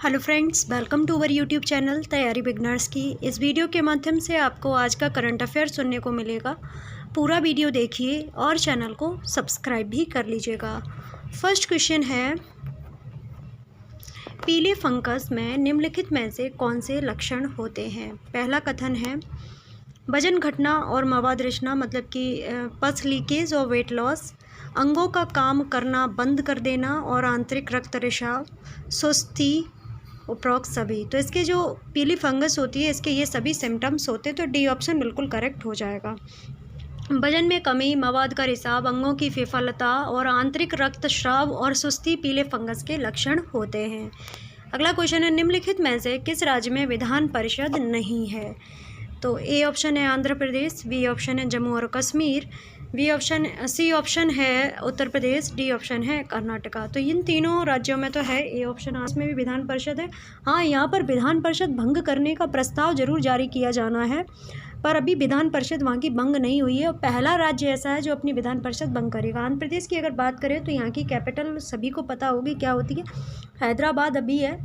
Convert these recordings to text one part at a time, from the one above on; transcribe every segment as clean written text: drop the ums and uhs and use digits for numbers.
Hello friends, welcome to our YouTube channel तैयारी beginners की। इस वीडियो के माध्यम से आपको आज का करंट अफेयर सुनने को मिलेगा। पूरा वीडियो देखिए और चैनल को सब्सक्राइब भी कर लीजिएगा। फर्स्ट क्वेश्चन है, पीले फंगस में निम्नलिखित में से कौन से लक्षण होते हैं। पहला कथन है, वजन घटना और मवाद रिसना, मतलब कि पस लीकेज और वेट लॉस, अंगों का काम करना बंद कर देना और आंतरिक रक्त रिसाव, सुस्ती, उपरोक्त सभी। तो इसके जो पीली फंगस होती है, इसके ये सभी सिम्टम्स होते हैं, तो डी ऑप्शन बिल्कुल करेक्ट हो जाएगा। वजन में कमी, मवाद का रिसाव, अंगों की विफलता और आंतरिक रक्तस्राव और सुस्ती पीले फंगस के लक्षण होते हैं। अगला क्वेश्चन है, निम्नलिखित में से किस राज्य में विधान परिषद नहीं है। तो ए ऑप्शन है आंध्र प्रदेश, बी ऑप्शन है जम्मू और कश्मीर, सी ऑप्शन है उत्तर प्रदेश, डी ऑप्शन है कर्नाटका। तो इन तीनों राज्यों में तो है ए ऑप्शन, इसमें भी विधान परिषद है। हाँ, यहाँ पर विधान परिषद भंग करने का प्रस्ताव जरूर जारी किया जाना है, पर अभी विधान परिषद वहाँ की भंग नहीं हुई है। और पहला राज्य ऐसा है जो अपनी विधान परिषद भंग करेगा। आंध्र प्रदेश की अगर बात करें तो यहाँ की कैपिटल सभी को पता होगी क्या होती है, हैदराबाद अभी है।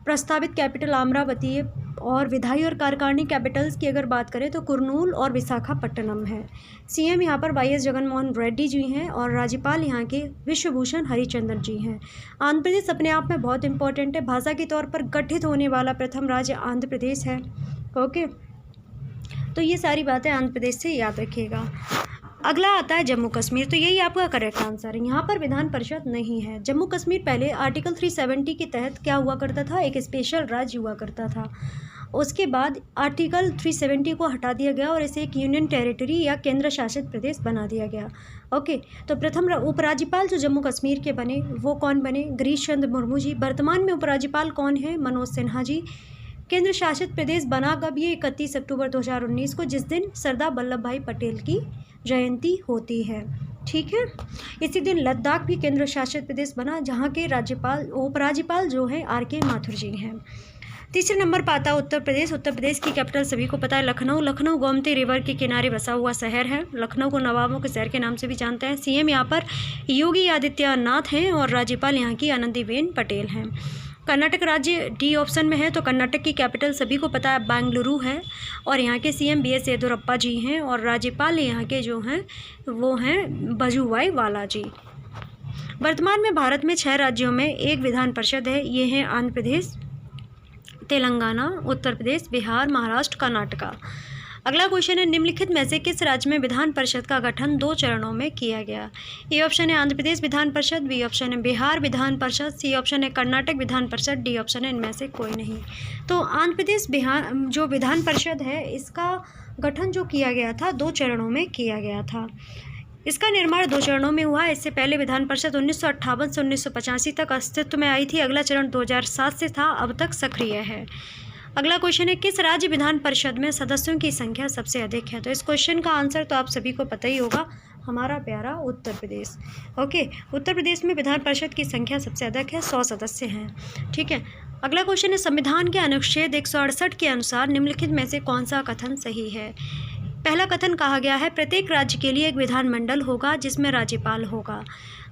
प्रस्तावित कैपिटल अमरावती है। और विधायी और कार्यकारिणी कैपिटल्स की अगर बात करें तो कुर्नूल और विशाखापट्टनम है। सीएम यहाँ पर वाई एस जगनमोहन रेड्डी जी हैं और राज्यपाल यहाँ के विश्वभूषण हरिचंदन जी हैं। आंध्र प्रदेश अपने आप में बहुत इंपॉर्टेंट है। भाषा के तौर पर गठित होने वाला प्रथम राज्य आंध्र प्रदेश है। ओके, तो ये सारी बातें आंध्र प्रदेश से याद रखिएगा। अगला आता है जम्मू कश्मीर, तो यही आपका करेक्ट आंसर है। यहाँ पर विधान परिषद नहीं है। जम्मू कश्मीर पहले आर्टिकल 370 के तहत क्या हुआ करता था, एक स्पेशल राज्य हुआ करता था। उसके बाद आर्टिकल 370 को हटा दिया गया और इसे एक यूनियन टेरिटरी या केंद्र शासित प्रदेश बना दिया गया। ओके, तो प्रथम उपराज्यपाल जो जम्मू कश्मीर के बने वो कौन बने, गिरीश चंद्र मुर्मू जी। वर्तमान में उपराज्यपाल कौन है, मनोज सिन्हा जी। केंद्र शासित प्रदेश बना कब, ये 31 अक्टूबर 2019 को, जिस दिन सरदार वल्लभ भाई पटेल की जयंती होती है। ठीक है, इसी दिन लद्दाख भी केंद्र शासित प्रदेश बना, जहाँ के उपराज्यपाल जो है RK माथुर जी हैं। तीसरे नंबर पर आता है उत्तर प्रदेश। उत्तर प्रदेश की कैपिटल सभी को पता है लखनऊ। लखनऊ गोमती रिवर के किनारे बसा हुआ शहर है। लखनऊ को नवाबों के शहर के नाम से भी जानते हैं। सीएम यहाँ पर योगी आदित्यनाथ हैं और राज्यपाल यहाँ की आनंदीबेन पटेल हैं। कर्नाटक राज्य डी ऑप्शन में है, तो कर्नाटक की कैपिटल सभी को पता है बेंगलुरु है और यहाँ के सीएम BS येदियुरप्पा जी हैं और राज्यपाल यहाँ के जो हैं वो हैं वजुभाई वाला जी। वर्तमान में भारत में 6 राज्यों में एक विधान परिषद है। ये हैं आंध्र प्रदेश, तेलंगाना, उत्तर प्रदेश, बिहार, महाराष्ट्र, कर्नाटका। अगला क्वेश्चन है, निम्नलिखित में से किस राज्य में विधान परिषद का गठन 2 चरणों में किया गया। ए ऑप्शन है आंध्र प्रदेश विधान परिषद, बी ऑप्शन है बिहार विधान परिषद, सी ऑप्शन है कर्नाटक विधान परिषद, डी ऑप्शन है इनमें से कोई नहीं। तो आंध्र प्रदेश बिहार जो विधान परिषद है, इसका गठन जो किया गया था 2 चरणों में किया गया था। इसका निर्माण 2 चरणों में हुआ। इससे पहले विधान परिषद 1958 से 1985 तक अस्तित्व में आई थी। अगला चरण 2007 से था, अब तक सक्रिय है। अगला क्वेश्चन है, किस राज्य विधान परिषद में सदस्यों की संख्या सबसे अधिक है। तो इस क्वेश्चन का आंसर तो आप सभी को पता ही होगा, हमारा प्यारा उत्तर प्रदेश। ओके, उत्तर प्रदेश में विधान परिषद की संख्या सबसे अधिक है, 100 सदस्य हैं। ठीक है, अगला क्वेश्चन है, संविधान के अनुच्छेद 168 के अनुसार निम्नलिखित में से कौन सा कथन सही है। पहला कथन कहा गया है, प्रत्येक राज्य के लिए एक विधानमंडल होगा जिसमें राज्यपाल होगा।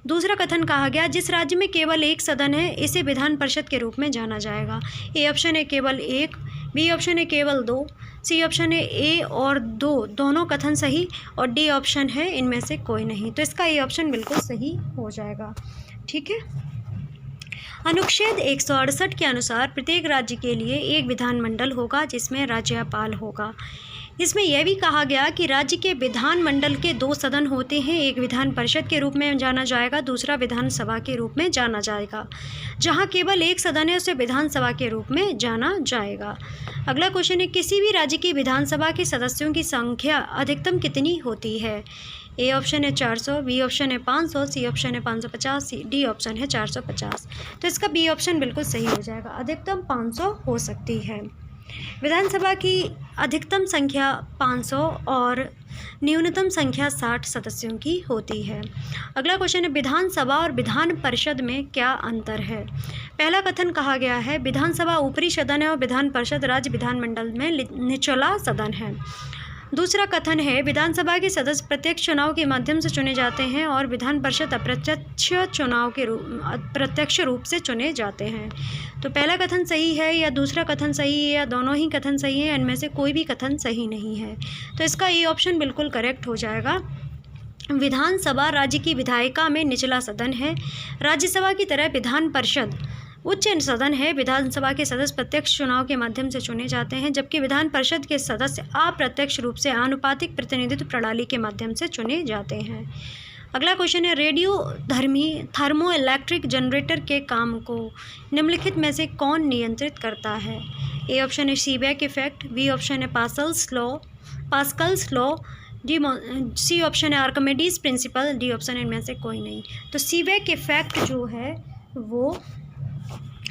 दूसरा कथन कहा गया, जिस राज्य में केवल एक सदन है इसे विधान परिषद के रूप में जाना जाएगा। ए ऑप्शन है केवल 1, बी ऑप्शन है केवल 2, सी ऑप्शन है A और 2 दोनों कथन सही और डी ऑप्शन है इनमें से कोई नहीं। तो इसका ए ऑप्शन बिल्कुल सही हो जाएगा। ठीक है, अनुच्छेद 168 के अनुसार प्रत्येक राज्य के लिए एक विधानमंडल होगा जिसमें राज्यपाल होगा। इसमें यह भी कहा गया कि राज्य के विधानमंडल के 2 सदन होते हैं, एक विधान परिषद के रूप में जाना जाएगा, दूसरा विधानसभा के रूप में जाना जाएगा। जहां केवल एक सदन है उसे विधानसभा के रूप में जाना जाएगा। अगला क्वेश्चन है, किसी भी राज्य की विधानसभा के सदस्यों की संख्या अधिकतम कितनी होती है। ए ऑप्शन है 400, बी ऑप्शन है 500, सी ऑप्शन है 550, डी ऑप्शन है 450। तो इसका बी ऑप्शन बिल्कुल सही हो जाएगा, अधिकतम 500 हो सकती है। विधानसभा की अधिकतम संख्या 500 और न्यूनतम संख्या 60 सदस्यों की होती है। अगला क्वेश्चन है, विधानसभा और विधान परिषद में क्या अंतर है। पहला कथन कहा गया है, विधानसभा ऊपरी सदन है और विधान परिषद राज्य विधानमंडल में निचला सदन है। दूसरा कथन है विधानसभा के सदस्य प्रत्यक्ष चुनाव के माध्यम से चुने जाते हैं और विधान परिषद अप्रत्यक्ष रूप से चुने जाते हैं। तो पहला कथन सही है या दूसरा कथन सही है या दोनों ही कथन सही है, इनमें से कोई भी कथन सही नहीं है। तो इसका ए ऑप्शन बिल्कुल करेक्ट हो जाएगा। विधानसभा राज्य की विधायिका में निचला सदन है। राज्यसभा की तरह विधान परिषद उच्च सदन है। विधानसभा के सदस्य प्रत्यक्ष चुनाव के माध्यम से चुने जाते हैं, जबकि विधान परिषद के सदस्य अप्रत्यक्ष रूप से आनुपातिक प्रतिनिधित्व प्रणाली के माध्यम से चुने जाते हैं। अगला क्वेश्चन है रेडियो धर्मी थर्मो इलेक्ट्रिक जनरेटर के काम को निम्नलिखित में से कौन नियंत्रित करता है? ए ऑप्शन है सीबेक इफेक्ट, बी ऑप्शन है पास्कल्स लॉ, सी ऑप्शन है आर्किमिडीज प्रिंसिपल, डी ऑप्शन है इनमें से कोई नहीं। तो सीबेक इफेक्ट जो है वो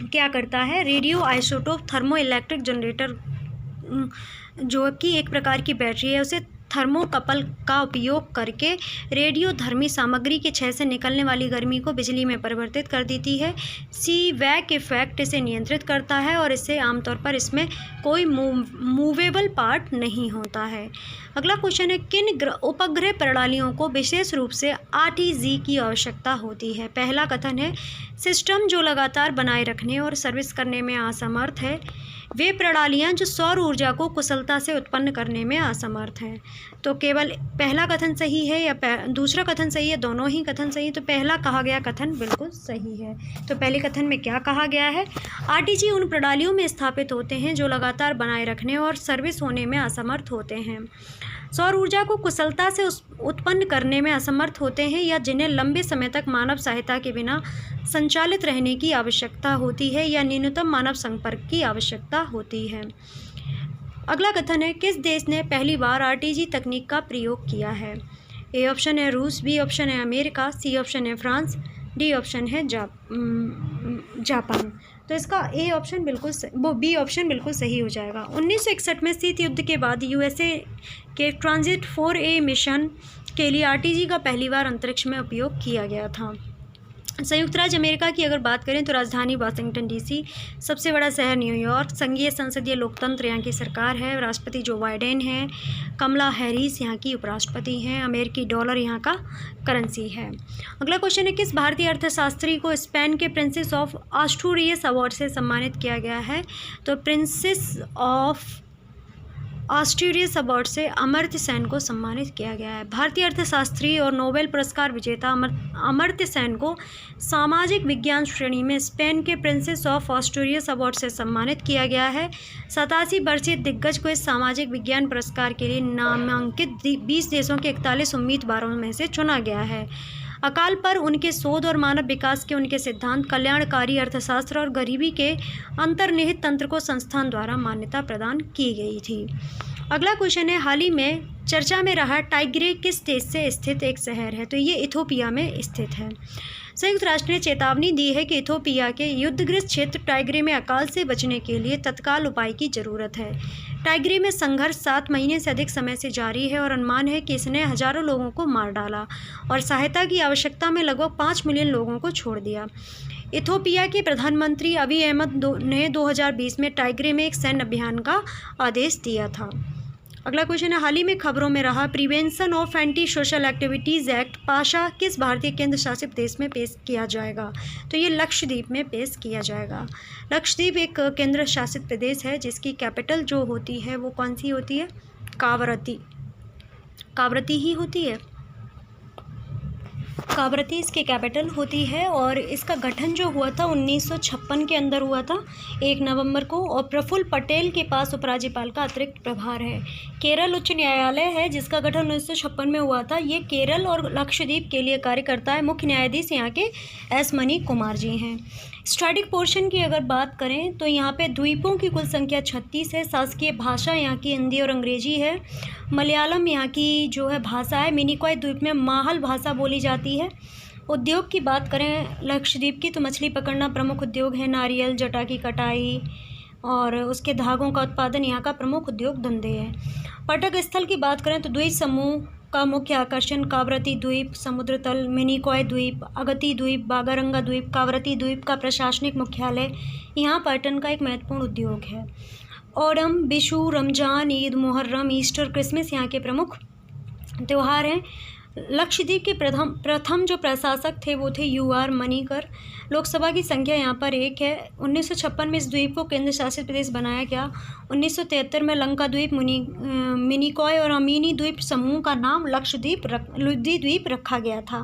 क्या करता है, radio isotope thermo electric generator जो कि एक प्रकार की बैटरी है, उसे थर्मोकपल का उपयोग करके रेडियो धर्मी सामग्री के क्षय से निकलने वाली गर्मी को बिजली में परिवर्तित कर देती है। सीबेक इफेक्ट इसे नियंत्रित करता है और इससे आमतौर पर इसमें कोई मूवेबल पार्ट नहीं होता है। अगला क्वेश्चन है किन उपग्रह प्रणालियों को विशेष रूप से आरटीजी की आवश्यकता होती है? पहला कथन है सिस्टम जो लगातार बनाए रखने और सर्विस करने में असमर्थ है। वे प्रणालियां जो सौर ऊर्जा को कुशलता से उत्पन्न करने में असमर्थ हैं। तो केवल पहला कथन सही है या दूसरा कथन सही है? दोनों ही कथन सही है। तो पहला कहा गया कथन बिल्कुल सही है। तो पहले कथन में क्या कहा गया है? आरटीजी उन प्रणालियों में स्थापित होते हैं जो लगातार बनाए रखने और सर्विस होने में असमर्थ होते हैं, सौर ऊर्जा को कुशलता से उत्पन्न करने में असमर्थ होते हैं या जिन्हें लंबे समय तक मानव सहायता के बिना संचालित रहने की आवश्यकता होती है या न्यूनतम मानव संपर्क की आवश्यकता होती है। अगला कथन है किस देश ने पहली बार आरटीजी तकनीक का प्रयोग किया है? ए ऑप्शन है रूस, बी ऑप्शन है अमेरिका, सी ऑप्शन है फ्रांस, डी ऑप्शन है जापान। तो इसका ए ऑप्शन बी ऑप्शन बिल्कुल सही हो जाएगा। 1961 में शीत युद्ध के बाद यूएसए के ट्रांजिट 4A मिशन के लिए आरटीजी का पहली बार अंतरिक्ष में उपयोग किया गया था। संयुक्त राज्य अमेरिका की अगर बात करें तो राजधानी वाशिंगटन डीसी, सबसे बड़ा शहर न्यूयॉर्क, संघीय संसदीय लोकतंत्र यहाँ की सरकार है, राष्ट्रपति जो बाइडेन है, कमला हैरिस यहाँ की उपराष्ट्रपति हैं, अमेरिकी डॉलर यहाँ का करेंसी है। अगला क्वेश्चन है किस भारतीय अर्थशास्त्री को स्पेन के प्रिंसेस ऑफ आस्टूरियस अवार्ड से सम्मानित किया गया है? तो प्रिंसेस ऑफ आस्टूरियस अवार्ड से अमर्त्य सेन को सम्मानित किया गया है। भारतीय अर्थशास्त्री और नोबेल पुरस्कार विजेता अमर्त्य सेन को सामाजिक विज्ञान श्रेणी में स्पेन के प्रिंसेस ऑफ आस्टूरियस अवार्ड से सम्मानित किया गया है। 87 वर्षीय दिग्गज को इस सामाजिक विज्ञान पुरस्कार के लिए नामांकित 20 देशों के 41 उम्मीदवारों में से चुना गया है। अकाल पर उनके शोध और मानव विकास के उनके सिद्धांत, कल्याणकारी अर्थशास्त्र और गरीबी के अंतर्निहित तंत्र को संस्थान द्वारा मान्यता प्रदान की गई थी। अगला क्वेश्चन है हाल ही में चर्चा में रहा टाइग्रे किस देश से स्थित एक शहर है? तो ये इथोपिया में स्थित है। संयुक्त राष्ट्र ने चेतावनी दी है कि इथोपिया के युद्धग्रस्त क्षेत्र टाइग्रे में अकाल से बचने के लिए तत्काल उपाय की जरूरत है। टाइग्रे में संघर्ष 7 महीने से अधिक समय से जारी है और अनुमान है कि इसने हजारों लोगों को मार डाला और सहायता की आवश्यकता में लगभग 5 मिलियन लोगों को छोड़ दिया। इथोपिया के प्रधानमंत्री अबी अहमद ने 2020 में टाइग्रे में एक सैन्य अभियान का आदेश दिया था। अगला क्वेश्चन है हाल ही में खबरों में रहा prevention of anti social activities act Pasha किस भारतीय केंद्र शासित देश में पेश किया जाएगा? तो ये लक्षद्वीप में पेश किया जाएगा। लक्षद्वीप एक केंद्र शासित प्रदेश है जिसकी कैपिटल जो होती है वो कौन सी होती है? कावरती ही होती है। कावरती इसकी कैपिटल होती है और इसका गठन जो हुआ था 1956 के अंदर हुआ था 1 नवंबर को, और प्रफुल्ल पटेल के पास उपराज्यपाल का अतिरिक्त प्रभार है। केरल उच्च न्यायालय है जिसका गठन 1956 में हुआ था। ये केरल और लक्षद्वीप के लिए कार्य करता है। मुख्य न्यायाधीश यहाँ के एस मनी कुमार जी हैं। स्टैटिक पोर्शन की अगर बात करें तो यहाँ पे द्वीपों की कुल संख्या 36 है। शासकीय भाषा यहाँ की हिंदी और अंग्रेजी है। मलयालम यहाँ की जो है भाषा है। मिनिकॉय द्वीप में माहल भाषा बोली जाती है। उद्योग की बात करें लक्षद्वीप की तो मछली पकड़ना प्रमुख उद्योग है। नारियल जटा की कटाई और उसके धागों का उत्पादन यहाँ का प्रमुख उद्योग धंधे हैं। पर्यटक स्थल की बात करें तो द्वीप समूह का मुख्य आकर्षण कावरती द्वीप, समुद्र तल, मिनिकॉय द्वीप, अगती द्वीप, बागारंगा द्वीप। कावरती द्वीप का प्रशासनिक मुख्यालय यहाँ पर्यटन का एक महत्वपूर्ण उद्योग है। ओणम, विशु, रमजान, ईद, मुहर्रम, ईस्टर, क्रिसमस यहाँ के प्रमुख त्यौहार हैं। लक्षद्वीप के प्रथम जो प्रशासक थे वो थे UR मणिकर। लोकसभा की संख्या यहाँ पर 1 है। 1956 में इस द्वीप को केंद्र शासित प्रदेश बनाया गया। 1973 में लंका द्वीप, मिनिकॉय और अमीनी द्वीप समूह का नाम लक्षद्वीप रखा गया था।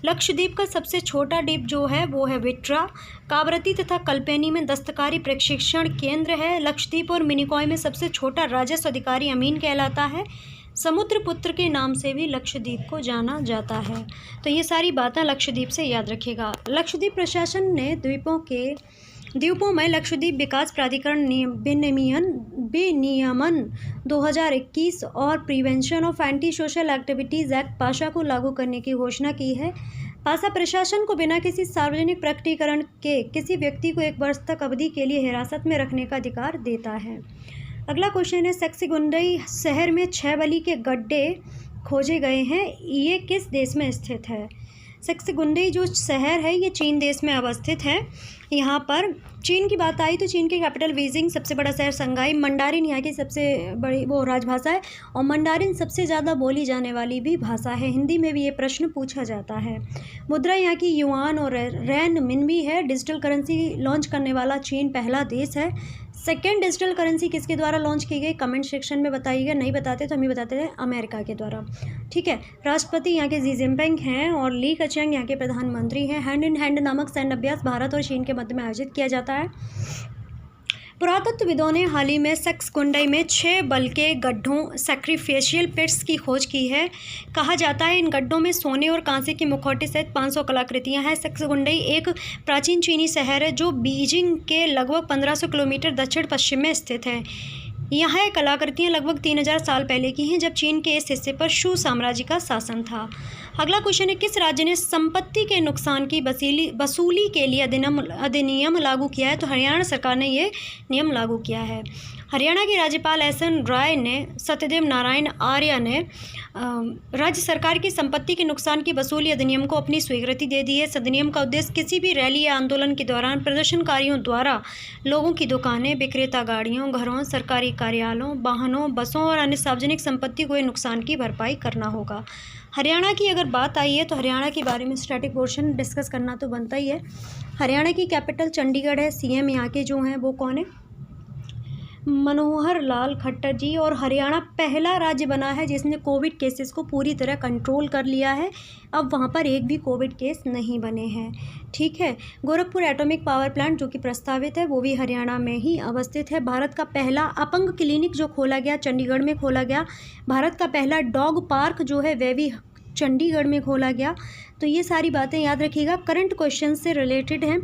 लक्षद्वीप का सबसे छोटा द्वीप जो है वो है विट्रा। कावरती तथा कल्पेनी में दस्तकारी प्रशिक्षण केंद्र है। लक्षद्वीप और मिनिकॉय में सबसे छोटा राजस्व अधिकारी अमीन कहलाता है। समुद्रपुत्र के नाम से भी लक्षद्वीप को जाना जाता है। तो ये सारी बातें लक्षद्वीप से याद रखिएगा। लक्षद्वीप प्रशासन ने द्वीपों में लक्षद्वीप विकास प्राधिकरण विनियमन 2021 और prevention of anti social activities act Pasha को लागू करने की घोषणा की है। पासा प्रशासन को बिना किसी सार्वजनिक प्रकटीकरण के किसी व्यक्ति को 1 वर्ष तक अवधि के लिए हिरासत में रखने का अधिकार देता है। अगला क्वेश्चन है, सेक्सीगुंडई शहर में 6 बलि के गड्ढे खोजे गए हैं, ये किस देश में स्थित है? सेक्सीगुंडई जो शहर है ये चीन देश में अवस्थित है। यहाँ पर चीन की बात आई तो चीन की कैपिटल बीजिंग, सबसे बड़ा शहर शंघाई, मंडारिन यहाँ की सबसे बड़ी राजभाषा है और मंडारिन सबसे ज़्यादा बोली जाने वाली भी भाषा है। हिंदी में भी ये प्रश्न पूछा जाता है। मुद्रा यहाँ की युआन और रैन मिनबी है। डिजिटल करेंसी लॉन्च करने वाला चीन पहला देश है। सेकेंड डिजिटल करेंसी किसके द्वारा लॉन्च की गई? कमेंट सेक्शन में बताइएगा, नहीं बताते तो हम ही बताते हैं, अमेरिका के द्वारा। ठीक है, राष्ट्रपति यहाँ के शी जिनपिंग हैं और ली कचियांग यहाँ के प्रधानमंत्री हैं। हैंड इन हैंड नामक सैन्य अभ्यास भारत और चीन के मध्य में आयोजित किया जाता है। पुरातत्वविदों ने हाल ही में सेक्सीगुंडई में 6 बल के गड्ढों सैक्रिफिशियल पिट्स की खोज की है। कहा जाता है इन गड्ढों में सोने और कांसे की मुखौटे सहित 500 कलाकृतियां हैं। सेक्सीगुंडई एक प्राचीन चीनी शहर है जो बीजिंग के लगभग 1500 किलोमीटर दक्षिण पश्चिम में स्थित है। यहाँ कलाकृतियाँ लगभग 3000 साल पहले की हैं, जब चीन के इस हिस्से पर शू साम्राज्य का शासन था। अगला क्वेश्चन है, किस राज्य ने संपत्ति के नुकसान की वसूली के लिए अधिनियम लागू किया है? तो हरियाणा सरकार ने ये नियम लागू किया है। हरियाणा के राज्यपाल SN राय ने सत्यदेव नारायण आर्य ने राज्य सरकार की संपत्ति के नुकसान की वसूली अधिनियम को अपनी स्वीकृति दे दी है। इस अधिनियम का उद्देश्य किसी भी रैली या आंदोलन के दौरान प्रदर्शनकारियों द्वारा लोगों की दुकानें, विक्रेता गाड़ियों, घरों, सरकारी कार्यालयों, वाहनों, बसों और अन्य सार्वजनिक संपत्ति को नुकसान की भरपाई करना होगा। हरियाणा की अगर बात आई है तो हरियाणा के बारे में स्टैटिक पोर्शन डिस्कस करना तो बनता ही है। हरियाणा की कैपिटल चंडीगढ़ है। CM यहाँ के जो हैं वो कौन है? मनोहर लाल खट्टर जी। और हरियाणा पहला राज्य बना है जिसने कोविड केसेस को पूरी तरह कंट्रोल कर लिया है। अब वहाँ पर एक भी कोविड केस नहीं बने हैं। ठीक है, गोरखपुर एटॉमिक पावर प्लांट जो कि प्रस्तावित है वो भी हरियाणा में ही अवस्थित है। भारत का पहला अपंग क्लिनिक जो खोला गया चंडीगढ़ में खोला गया। भारत का पहला डॉग पार्क जो है वह भी चंडीगढ़ में खोला गया। तो ये सारी बातें याद रखिएगा, करंट क्वेश्चन से रिलेटेड हैं।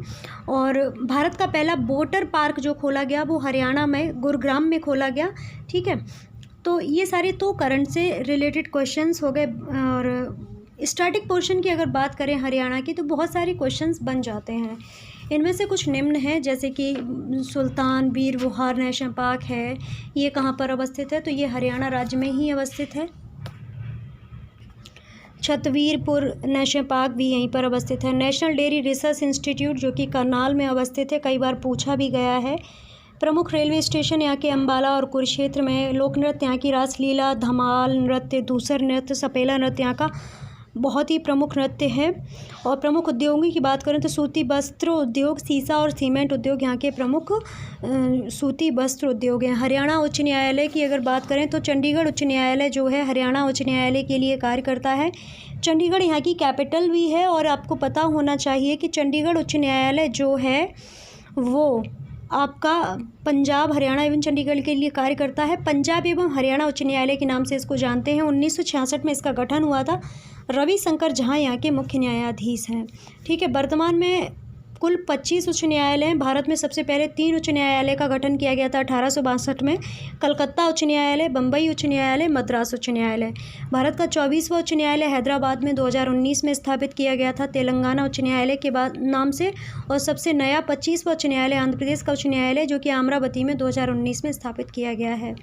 और भारत का पहला वोटर पार्क जो खोला गया वो हरियाणा में गुरुग्राम में खोला गया। ठीक है, तो ये सारे तो करंट से रिलेटेड क्वेश्चंस हो गए। और स्टैटिक पोर्शन की अगर बात करें हरियाणा की तो बहुत सारे क्वेश्चंस बन जाते हैं। इनमें से कुछ निम्न हैं, जैसे कि सुल्तान वीर वुहार नेशनल पार्क है, ये कहाँ पर अवस्थित है? तो ये हरियाणा राज्य में ही अवस्थित है। छतवीरपुर नेशनल पार्क भी यहीं पर अवस्थित है। नेशनल डेयरी रिसर्च इंस्टीट्यूट जो कि करनाल में अवस्थित है, कई बार पूछा भी गया है। प्रमुख रेलवे स्टेशन यहाँ के अम्बाला और कुरुक्षेत्र में। लोक नृत्य यहाँ की रासलीला, धमाल नृत्य, दूसर नृत्य, सपेला नृत्य यहाँ का बहुत ही प्रमुख नृत्य है। और प्रमुख उद्योगों की बात करें तो सूती वस्त्र उद्योग, सीसा और सीमेंट उद्योग यहाँ के प्रमुख सूती वस्त्र उद्योग हैं। हरियाणा उच्च न्यायालय की अगर बात करें तो चंडीगढ़ उच्च न्यायालय जो है हरियाणा उच्च न्यायालय के लिए कार्य करता है। चंडीगढ़ यहाँ की कैपिटल भी है और आपको पता होना चाहिए कि चंडीगढ़ उच्च न्यायालय जो है वो आपका पंजाब, हरियाणा एवं चंडीगढ़ के लिए कार्य करता है। पंजाब एवं हरियाणा उच्च न्यायालय के नाम से इसको जानते हैं। 1966 में इसका गठन हुआ था। रविशंकर जहाँ यहाँ के मुख्य न्यायाधीश हैं। ठीक है, वर्तमान में कुल 25 उच्च न्यायालय हैं। भारत में सबसे पहले 3 उच्च न्यायालय का गठन किया गया था 1862 में। कलकत्ता उच्च न्यायालय, बम्बई उच्च न्यायालय, मद्रास उच्च न्यायालय। भारत का 24वां उच्च न्यायालय हैदराबाद में 2019 में स्थापित किया गया था तेलंगाना उच्च न्यायालय के बाद नाम से। और सबसे नया 25वां उच्च न्यायालय आंध्र प्रदेश का उच्च न्यायालय जो कि अमरावती में 2019 में स्थापित किया गया है।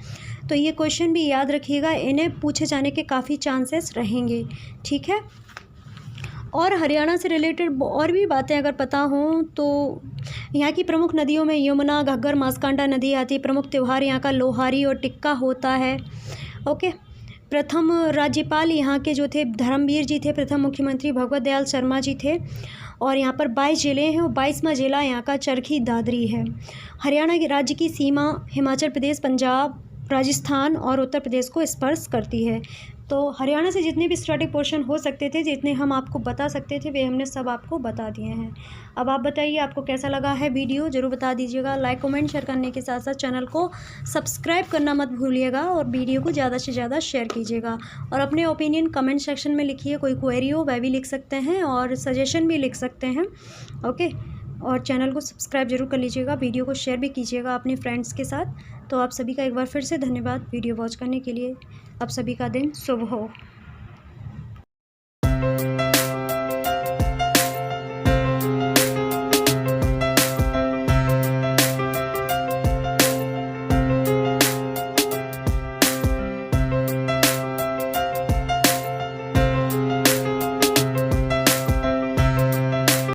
तो ये क्वेश्चन भी याद रखिएगा, इन्हें पूछे जाने के काफ़ी चांसेस रहेंगे। ठीक है, और हरियाणा से रिलेटेड और भी बातें अगर पता हों तो यहाँ की प्रमुख नदियों में यमुना, घग्गर, मांसकांडा नदी आती है। प्रमुख त्यौहार यहाँ का लोहारी और टिक्का होता है। ओके। प्रथम राज्यपाल यहाँ के जो थे धर्मवीर जी थे। प्रथम मुख्यमंत्री भगवत दयाल शर्मा जी थे। और यहाँ पर 22 ज़िले हैं और 22वां ज़िला यहाँ का चरखी दादरी है। हरियाणा के राज्य की सीमा हिमाचल प्रदेश, पंजाब, राजस्थान और उत्तर प्रदेश को स्पर्श करती है। तो हरियाणा से जितने भी स्टैटिक पोर्शन हो सकते थे, जितने हम आपको बता सकते थे, वे हमने सब आपको बता दिए हैं। अब आप बताइए आपको कैसा लगा है वीडियो, ज़रूर बता दीजिएगा। लाइक कमेंट शेयर करने के साथ साथ चैनल को सब्सक्राइब करना मत भूलिएगा और वीडियो को ज़्यादा से ज़्यादा शेयर कीजिएगा। और अपने ओपिनियन कमेंट सेक्शन में लिखिए। कोई क्वेरी हो वह भी लिख सकते हैं और सजेशन भी लिख सकते हैं। ओके। और चैनल को सब्सक्राइब जरूर कर लीजिएगा। वीडियो को शेयर भी कीजिएगा अपने फ्रेंड्स के साथ। तो आप सभी का एक बार फिर से धन्यवाद वीडियो वॉच करने के लिए। आप सभी का दिन शुभ हो।